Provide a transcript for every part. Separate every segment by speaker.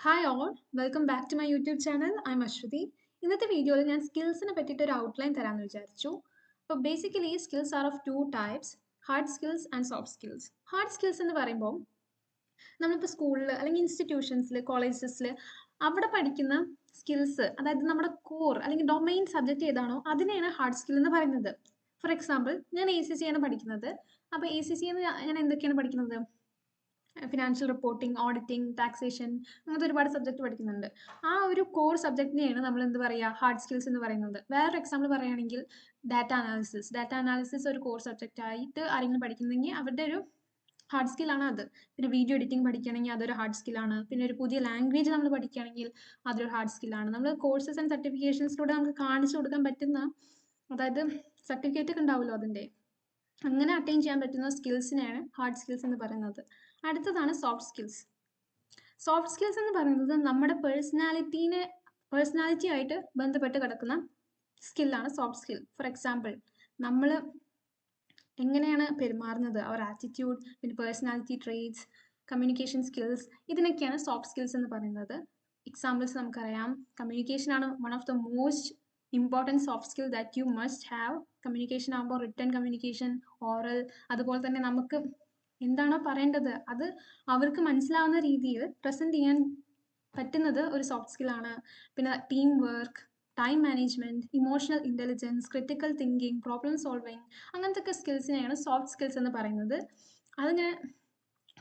Speaker 1: Hi all, welcome back to my YouTube channel. I'm Ashwati. ഇന്നത്തെ വീഡിയോയിൽ ഞാൻ സ്കിൽസിനെ പറ്റിയിട്ട് ഒരു ഔട്ട്ലൈൻ തരാമെന്ന് വിചാരിച്ചു. അപ്പോൾ basically skills are of two types, hard skills and soft skills. Hard skills എന്ന് പറയുമ്പോൾ നമ്മളിപ്പോൾ സ്കൂളിൽ അല്ലെങ്കിൽ ഇൻസ്റ്റിറ്റ്യൂഷൻസിൽ കോളേജസിൽ അവിടെ പഠിക്കുന്ന സ്കിൽസ്, അതായത് നമ്മുടെ കോർ അല്ലെങ്കിൽ ഡൊമൈൻ സബ്ജക്റ്റ് ഏതാണോ അതിനെയാണ് ഹാർഡ് സ്കിൽ എന്ന് പറയുന്നത്. ഫോർ എക്സാമ്പിൾ, ഞാൻ ACC ആണ് പഠിക്കുന്നത്. അപ്പോൾ ACC എന്ന് ഞാൻ എന്തൊക്കെയാണ് പഠിക്കുന്നത്? ഫിനാൻഷ്യൽ റിപ്പോർട്ടിംഗ്, ഓഡിറ്റിംഗ്, ടാക്സേഷൻ, അങ്ങനത്തെ ഒരുപാട് സബ്ജക്റ്റ് പഠിക്കുന്നുണ്ട്. ആ ഒരു കോർ സബ്ജക്റ്റിനെയാണ് നമ്മൾ എന്ത് പറയുക, ഹാർഡ് സ്കിൽസ് എന്ന് പറയുന്നത്. വേറൊരു എക്സാമ്പിൾ പറയുകയാണെങ്കിൽ ഡാറ്റ അനാലിസിസ് ഒരു കോർ സബ്ജക്റ്റ് ആയിട്ട് ആരെങ്കിലും പഠിക്കുന്നെങ്കിൽ അവരുടെ ഒരു ഹാർഡ് സ്കില്ലാണ് അത്. പിന്നെ വീഡിയോ എഡിറ്റിംഗ് പഠിക്കുകയാണെങ്കിൽ അതൊരു ഹാർഡ് സ്കില്ലാണ്. പിന്നെ ഒരു പുതിയ ലാംഗ്വേജ് നമ്മൾ പഠിക്കുകയാണെങ്കിൽ അതൊരു ഹാർഡ് സ്കില്ലാണ്. നമ്മൾ കോഴ്സസ് ആൻഡ് സർട്ടിഫിക്കേഷൻസിലൂടെ നമുക്ക് കാണിച്ചു കൊടുക്കാൻ പറ്റുന്ന, അതായത് സർട്ടിഫിക്കറ്റ് ഒക്കെ ഉണ്ടാവുമല്ലോ അതിൻ്റെ, അങ്ങനെ അറ്റൈൻ ചെയ്യാൻ പറ്റുന്ന സ്കിൽസിനെയാണ് ഹാർഡ് സ്കിൽസ് എന്ന് പറയുന്നത്. അടുത്തതാണ് സോഫ്റ്റ് സ്കിൽസ്. സോഫ്റ്റ് സ്കിൽസ് എന്ന് പറയുന്നത് നമ്മുടെ പേഴ്സണാലിറ്റി ആയിട്ട് ബന്ധപ്പെട്ട് കിടക്കുന്ന സ്കില്ലാണ് സോഫ്റ്റ് സ്കിൽ. ഫോർ എക്സാമ്പിൾ, നമ്മൾ എങ്ങനെയാണ് പെരുമാറുന്നത്, അവർ ആറ്റിറ്റ്യൂഡ്, പിന്നെ പേഴ്സണാലിറ്റി ട്രേറ്റ്സ്, കമ്മ്യൂണിക്കേഷൻ സ്കിൽസ്, ഇതിനൊക്കെയാണ് സോഫ്റ്റ് സ്കിൽസ് എന്ന് പറയുന്നത്. എക്സാമ്പിൾസ് നമുക്കറിയാം. കമ്മ്യൂണിക്കേഷൻ ആണ് one of the most important soft skill that you must have. Communication ആകുമ്പോൾ റിട്ടൺ കമ്മ്യൂണിക്കേഷൻ, ഓറൽ, അതുപോലെ തന്നെ നമുക്ക് എന്താണോ പറയേണ്ടത് അത് അവർക്ക് മനസ്സിലാവുന്ന രീതിയിൽ പ്രസൻറ്റ് ചെയ്യാൻ പറ്റുന്നത് ഒരു സോഫ്റ്റ് സ്കില്ലാണ്. പിന്നെ team work, time management, emotional intelligence, critical thinking, problem solving, അങ്ങനത്തെ ഒക്കെ സ്കിൽസിനെയാണ് സോഫ്റ്റ് സ്കിൽസ് എന്ന് പറയുന്നത്. അതിങ്ങനെ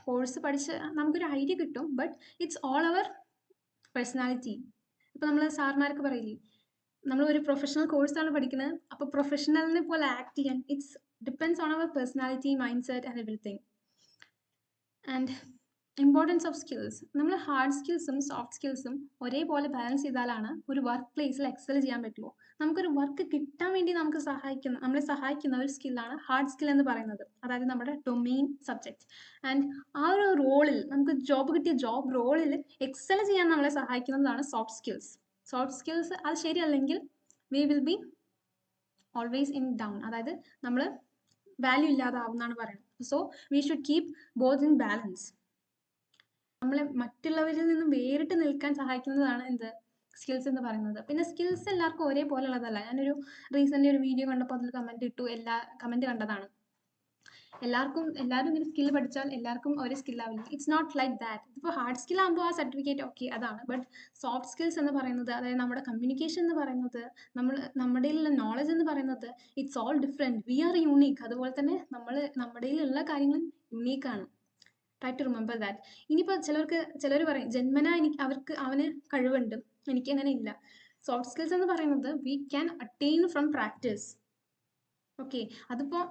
Speaker 1: കോഴ്സ് പഠിച്ച് നമുക്കൊരു ഐഡിയ കിട്ടും, but it's all our personality. ഇപ്പോൾ നമ്മൾ സാർമാരൊക്കെ പറയില്ലേ, നമ്മൾ ഒരു പ്രൊഫഷണൽ കോഴ്സാണ് പഠിക്കുന്നത്, അപ്പോൾ പ്രൊഫഷണലിനെ പോലെ ആക്ട് ചെയ്യാൻ it's depends on our personality, mind set and everything. And importance of skills, നമ്മൾ ഹാർഡ് സ്കിൽസും സോഫ്റ്റ് സ്കിൽസും ഒരേപോലെ ബാലൻസ് ചെയ്താലാണ് ഒരു വർക്ക് പ്ലേസിൽ എക്സൽ ചെയ്യാൻ പറ്റുള്ളൂ. നമുക്കൊരു വർക്ക് കിട്ടാൻ വേണ്ടി നമ്മളെ സഹായിക്കുന്ന ഒരു സ്കില്ലാണ് ഹാർഡ് സ്കിൽ എന്ന് പറയുന്നത്, അതായത് നമ്മുടെ ഡൊമെയിൻ സബ്ജക്റ്റ്. ആൻഡ് ആ ഒരു റോളിൽ, നമുക്ക് കിട്ടിയ ജോബ് റോളിൽ എക്സൽ ചെയ്യാൻ നമ്മളെ സഹായിക്കുന്നതാണ് സോഫ്റ്റ് സ്കിൽസ്. സോഫ്റ്റ് സ്കിൽസ് അത് ശരിയല്ലെങ്കിൽ we will be always in down, അതായത് നമ്മൾ വാല്യൂ ഇല്ലാതാവും എന്നാണ് പറയുന്നത്. So we should keep both in balance. നമ്മളെ മറ്റുള്ളവരിൽ നിന്നും വേറിട്ട് നിൽക്കാൻ സഹായിക്കുന്നതാണ് എന്ത്, സ്കിൽസ് എന്ന് പറയുന്നത്. പിന്നെ സ്കിൽസ് എല്ലാവർക്കും ഒരേപോലെ ഉള്ളതല്ല. ഞാനൊരു റീസെൻ്റ് ഒരു വീഡിയോ കണ്ടപ്പോൾ അതിൽ കമൻറ്റ് ഇട്ടു, കമൻറ്റ് കണ്ടതാണ്. എല്ലാവരും ഇങ്ങനെ സ്കിൽ പഠിച്ചാൽ എല്ലാവർക്കും ഒരേ സ്കില്ലാവില്ല. It's not like that. ഇപ്പോൾ ഹാർഡ് സ്കിൽ ആകുമ്പോൾ ആ സർട്ടിഫിക്കറ്റ് ഓക്കെ, അതാണ്. ബട്ട് സോഫ്റ്റ് സ്കിൽസ് എന്ന് പറയുന്നത്, അതായത് നമ്മുടെ കമ്മ്യൂണിക്കേഷൻ എന്ന് പറയുന്നത്, നമ്മുടെ നോളജ് എന്ന് പറയുന്നത്, it's all different. We are unique. അതുപോലെ തന്നെ നമ്മുടെ കാര്യങ്ങളും യുണീക്കാണ്. Try to remember that. ഇനിയിപ്പോൾ ചിലർ പറയും ജന്മന അവന് കഴിവുണ്ട്, എനിക്ക് അങ്ങനെ ഇല്ല. സോഫ്റ്റ് സ്കിൽസ് എന്ന് പറയുന്നത് we can attain from practice. Okay, അതിപ്പോൾ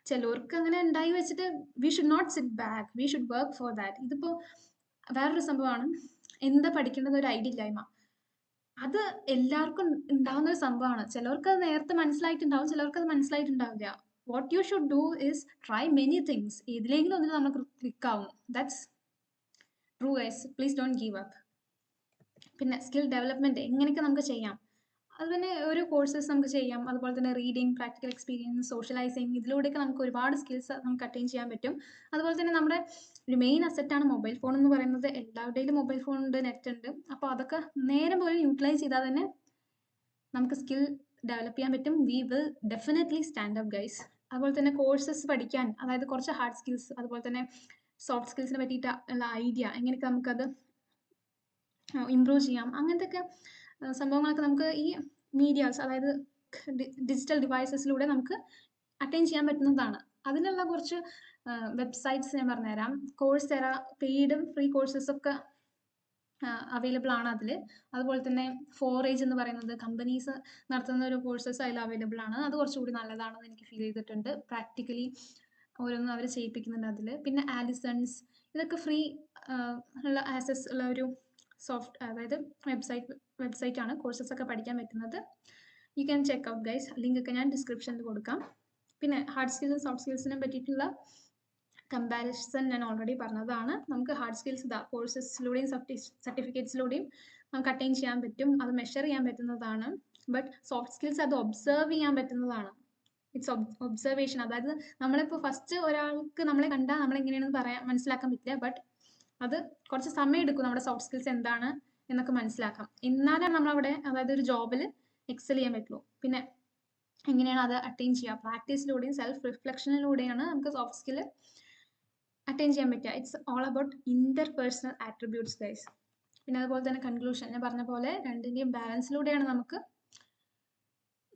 Speaker 1: ചിലർക്ക് അങ്ങനെ ഉണ്ടായി വെച്ചിട്ട് we should not sit back, we should work for that. ഇതിപ്പോൾ വേറൊരു സംഭവമാണ്, എന്താ പഠിക്കേണ്ടത് ഒരു ഐഡിയ ഇല്ലായ്മ. അത് എല്ലാവർക്കും ഉണ്ടാവുന്ന ഒരു സംഭവമാണ്. ചിലർക്ക് അത് നേരത്തെ മനസ്സിലായിട്ടുണ്ടാവും, ചിലർക്ക് അത് മനസ്സിലായിട്ടുണ്ടാവില്ല. What you should do is try many things. ഇതിലെങ്കിലും ഒന്നിൽ നമുക്ക് ക്ലിക്ക് ആവും. That's true guys. Please don't give up. പിന്നെ സ്കിൽ ഡെവലപ്മെൻറ്റ് എങ്ങനെയൊക്കെ നമുക്ക് ചെയ്യാം, അതുതന്നെ ഓരോ കോഴ്സസ് നമുക്ക് ചെയ്യാം. അതുപോലെ തന്നെ റീഡിങ്, പ്രാക്ടിക്കൽ എക്സ്പീരിയൻസ്, സോഷ്യലൈസിങ്, ഇതിലൂടെയൊക്കെ നമുക്ക് ഒരുപാട് സ്കിൽസ് നമുക്ക് അറ്റൈൻ ചെയ്യാൻ പറ്റും. അതുപോലെ തന്നെ നമ്മുടെ ഒരു മെയിൻ അസറ്റാണ് മൊബൈൽ ഫോൺ എന്ന് പറയുന്നത്. എല്ലാവരുടെയും മൊബൈൽ ഫോൺ ഉണ്ട്, നെറ്റ് ഉണ്ട്. അപ്പോൾ അതൊക്കെ നേരം പോലെ യൂട്ടിലൈസ് ചെയ്താൽ തന്നെ നമുക്ക് സ്കിൽ ഡെവലപ്പ് ചെയ്യാൻ പറ്റും. We will definitely stand up guys. അതുപോലെ തന്നെ കോഴ്സസ് പഠിക്കാൻ, അതായത് കുറച്ച് ഹാർഡ് സ്കിൽസ് അതുപോലെ തന്നെ സോഫ്റ്റ് സ്കിൽസിനെ പറ്റിയിട്ട് ഉള്ള ഐഡിയ, എങ്ങനെയൊക്കെ നമുക്കത് ഇമ്പ്രൂവ് ചെയ്യാം, അങ്ങനത്തെ സംഭവങ്ങളൊക്കെ നമുക്ക് ഈ മീഡിയാസ്, അതായത് ഡിജിറ്റൽ ഡിവൈസസിലൂടെ നമുക്ക് അറ്റൈൻ ചെയ്യാൻ പറ്റുന്നതാണ്. അതിനുള്ള കുറച്ച് വെബ്സൈറ്റ്സ് ഞാൻ പറഞ്ഞുതരാം. കോഴ്സെറ പെയ്ഡും ഫ്രീ കോഴ്സസ് ഒക്കെ അവൈലബിൾ ആണ് അതിൽ. അതുപോലെ തന്നെ ഫോറേജ് എന്ന് പറയുന്നത് കമ്പനീസ് നടത്തുന്ന ഒരു കോഴ്സസ് അതിൽ അവൈലബിൾ ആണ്. അത് കുറച്ചുകൂടി നല്ലതാണെന്ന് എനിക്ക് ഫീൽ ചെയ്തിട്ടുണ്ട്. പ്രാക്ടിക്കലി ഓരോന്നും അവർ ചെയ്യിപ്പിക്കുന്നുണ്ട് അതിൽ. പിന്നെ ആലിസൺസ്, ഇതൊക്കെ ഫ്രീ ഉള്ള ആക്സസ് ഉള്ള ഒരു അതായത് വെബ്സൈറ്റ് ആണ്. കോഴ്സസ് ഒക്കെ പഠിക്കാൻ പറ്റുന്നത്. You can check out guys. Link ഒക്കെ ഞാൻ ഡിസ്ക്രിപ്ഷനിൽ കൊടുക്കാം. പിന്നെ ഹാർഡ് സ്കിൽസും സോഫ്റ്റ് സ്കിൽസിനെ പറ്റിയിട്ടുള്ള കമ്പാരിസൺ ഞാൻ ഓൾറെഡി പറഞ്ഞതാണ്. നമുക്ക് ഹാർഡ് സ്കിൽസ് കോഴ്സസിലൂടെയും സർട്ടിഫിക്കറ്റ്സിലൂടെയും നമുക്ക് അറ്റൈൻ ചെയ്യാൻ പറ്റും, അത് മെഷർ ചെയ്യാൻ പറ്റുന്നതാണ്. ബട്ട് സോഫ്റ്റ് സ്കിൽസ് അത് ഒബ്സർവ് ചെയ്യാൻ പറ്റുന്നതാണ്. It's observation. അതായത് നമ്മളിപ്പോൾ ഫസ്റ്റ് ഒരാൾക്ക് നമ്മളെ കണ്ടാൽ നമ്മളെങ്ങനെയാണെന്ന് മനസ്സിലാക്കാൻ പറ്റില്ല. ബട്ട് അത് കുറച്ച് സമയം എടുക്കും നമ്മുടെ സോഫ്റ്റ് സ്കിൽസ് എന്താണ് എന്നൊക്കെ മനസ്സിലാക്കാം. എന്നാലാണ് നമ്മളവിടെ അതായത് ഒരു ജോബിൽ എക്സൽ ചെയ്യാൻ പറ്റുള്ളൂ. പിന്നെ എങ്ങനെയാണ് അത് അറ്റൈൻ ചെയ്യുക? പ്രാക്ടീസിലൂടെയും സെൽഫ് റിഫ്ലക്ഷനിലൂടെയാണ് നമുക്ക് സോഫ്റ്റ് സ്കിൽ അറ്റൈൻ ചെയ്യാൻ പറ്റുക. It's all about Inter personal attributes guys. പിന്നെ അതുപോലെ തന്നെ കൺക്ലൂഷൻ ഞാൻ പറഞ്ഞ പോലെ രണ്ടിൻ്റെയും ബാലൻസിലൂടെയാണ് നമുക്ക്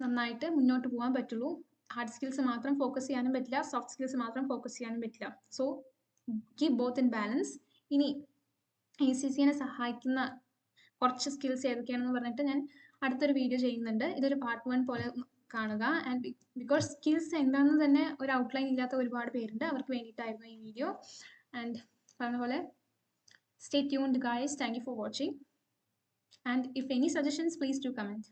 Speaker 1: നന്നായിട്ട് മുന്നോട്ട് പോകാൻ പറ്റുള്ളൂ. ഹാർഡ് സ്കിൽസ് മാത്രം ഫോക്കസ് ചെയ്യാനും പറ്റില്ല, സോഫ്റ്റ് സ്കിൽസ് മാത്രം ഫോക്കസ് ചെയ്യാനും പറ്റില്ല. So keep both in balance. ഇനി ACCനെ സഹായിക്കുന്ന കുറച്ച് സ്കിൽസ് ഏതൊക്കെയാണെന്ന് പറഞ്ഞിട്ട് ഞാൻ അടുത്തൊരു വീഡിയോ ചെയ്യുന്നുണ്ട്. ഇതൊരു പാർട്ട് 1 പോലെ കാണുക. ആൻഡ് ബിക്കോസ് സ്കിൽസ് എന്താണെന്ന് തന്നെ ഒരു ഔട്ട്ലൈൻ ഇല്ലാത്ത ഒരുപാട് പേരുണ്ട്, അവർക്ക് വേണ്ടിയിട്ടായിരുന്നു ഈ വീഡിയോ. ആൻഡ് പറഞ്ഞ പോലെ stay tuned guys. Thank you for watching, and if any suggestions please do comment.